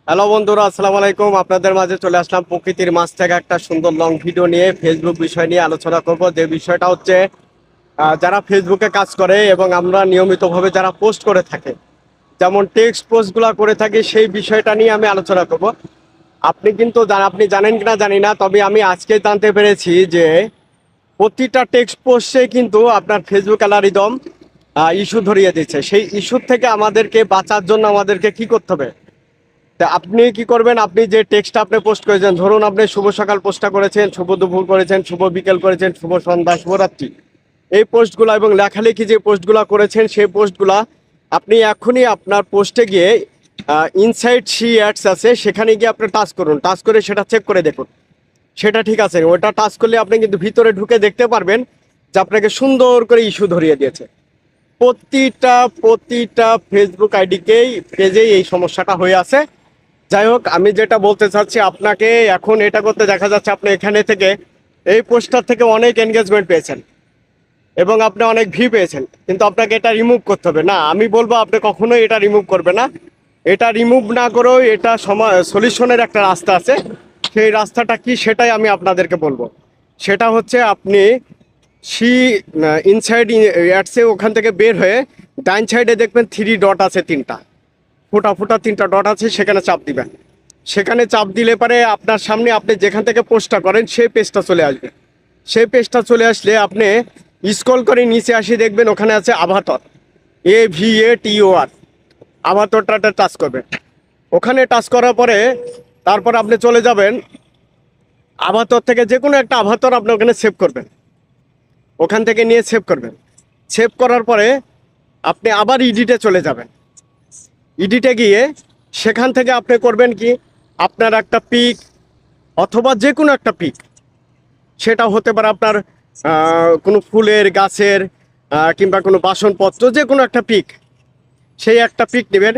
Hello বন্ধুরা, আসসালামু আলাইকুম। আপনাদের মাঝে চলে আসলাম প্রকৃতির মাছ থেকে একটা সুন্দর লং ভিডিও নিয়ে। ফেসবুক বিষয় নিয়ে আলোচনা করব। যে বিষয়টা হচ্ছে যারা ফেসবুকে কাজ করে এবং আমরা নিয়মিতভাবে যারা পোস্ট করে থাকে, যেমন টেক্সট পোস্টগুলো করে থাকি, সেই বিষয়টা নিয়ে আমি আলোচনা করব। আপনি কিন্তু আপনি জানেন কিনা জানি না, তবে আমি আজকে জানতে পেরেছি যে প্রতিটা টেক্সট পোস্টে কিন্তু আপনার ফেসবুক অ্যালগরিদম ইস্যু ধরিয়ে দিচ্ছে। সেই ইস্যুর থেকে আমাদেরকে বাঁচার জন্য আমাদেরকে কি করতে হবে? তা আপনি কি করবেন? আপনি যে টেক্সটটা আপনি পোস্ট করেছেন, ধরুন আপনি শুভ সকাল পোস্টটা করেছেন, শুভ দুপুর করেছেন, শুভ বিকেল করেছেন, শুভ সন্ধ্যা, শুভরাত্রি, এই পোস্টগুলো এবং লেখালেখি যে পোস্টগুলো করেছেন সেই পোস্টগুলা আপনি এখনই আপনার পোস্টে গিয়ে ইনসাইড সি অ্যাডস আছে, সেখানে গিয়ে আপনি টাচ করুন। টাচ করে সেটা চেক করে দেখুন সেটা ঠিক আছে। ওটা টাচ করলে আপনি কিন্তু ভিতরে ঢুকে দেখতে পারবেন যে আপনাকে সুন্দর করে ইস্যু ধরিয়ে দিয়েছে। প্রতিটা ফেসবুক আইডিকেই পেজেই এই সমস্যাটা হয়ে আছে। যাই হোক, আমি যেটা বলতে চাচ্ছি আপনাকে, এখন এটা করতে দেখা যাচ্ছে আপনি এখানে থেকে এই পোস্টার থেকে অনেক এনগেজমেন্ট পেয়েছেন এবং আপনি অনেক ভিউ পেয়েছেন, কিন্তু আপনাকে এটা রিমুভ করতে হবে। না, আমি বলবো আপনি কখনোই এটা রিমুভ করবে না। এটা রিমুভ না করেও এটা সলিউশনের একটা রাস্তা আছে। সেই রাস্তাটা কি সেটাই আমি আপনাদেরকে বলবো। সেটা হচ্ছে আপনি সি ইনসাইড অ্যাডসে ওখান থেকে বের হয়ে ডাইন সাইডে দেখবেন থ্রি ডট আছে, তিনটা ফোটা ফোটা তিনটা ডট আছে, সেখানে চাপ দিবেন। সেখানে চাপ দিলে পরে আপনার সামনে আপনি যেখান থেকে পোস্টটা করেন সেই পেজটা চলে আসবে। সেই পেজটা চলে আসলে আপনি স্ক্রল করে নিচে আসি, দেখবেন ওখানে আছে আভাতর, AVATOR। আভাতরটা টাচ করবেন। ওখানে টাচ করার পরে তারপর আপনি চলে যাবেন আভাতর থেকে যে কোনো একটা আভাতর আপনি ওখানে সেভ করবেন। ওখান থেকে নিয়ে সেভ করবেন। সেভ করার পরে আপনি আবার ইডিটে চলে যাবেন। ইডিটে গিয়ে সেখান থেকে আপনি করবেন কি, আপনার একটা পিক অথবা যে কোনো একটা পিক, সেটা হতে পারে আপনার কোনো ফুলের গাছের কিংবা কোনো বাসনপত্র, যে কোনো একটা পিক, সেই একটা পিক নেবেন।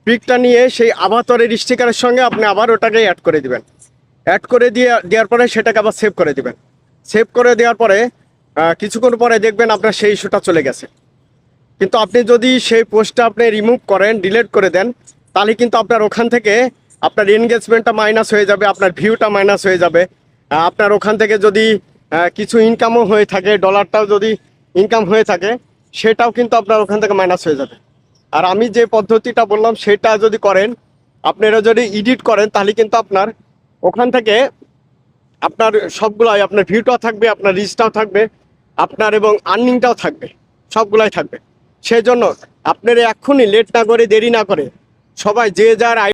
পিকটা নিয়ে সেই আভাতরের স্টিকারের সঙ্গে আপনি আবার ওটাকে অ্যাড করে দিবেন। অ্যাড করে দেওয়ার পরে সেটাকে আবার সেভ করে দিবেন। সেভ করে দেওয়ার পরে কিছুক্ষণ পরে দেখবেন আপনার সেই ইস্যুটা চলে গেছে। কিন্তু আপনি যদি সেই পোস্টটা আপনি রিমুভ করেন, ডিলিট করে দেন, তাহলে কিন্তু আপনার ওখান থেকে আপনার এনগেজমেন্টটা মাইনাস হয়ে যাবে, আপনার ভিউটা মাইনাস হয়ে যাবে। আপনার ওখান থেকে যদি কিছু ইনকামও হয়ে থাকে, ডলারটাও যদি ইনকাম হয়ে থাকে, সেটাও কিন্তু আপনার ওখান থেকে মাইনাস হয়ে যাবে। আর আমি যে পদ্ধতিটা বললাম সেটা যদি করেন, আপনারা যদি এডিট করেন, তাহলে কিন্তু আপনার ওখান থেকে আপনার সবগুলাই, আপনার ভিউটাও থাকবে, আপনার রিচটাও থাকবে, আপনার এবং আর্নিংটাও থাকবে, সবগুলাই থাকবে। সেই জন্য আপনারা এক্ষুনি লেট না করে, দেরি না করে, সবাই যে যার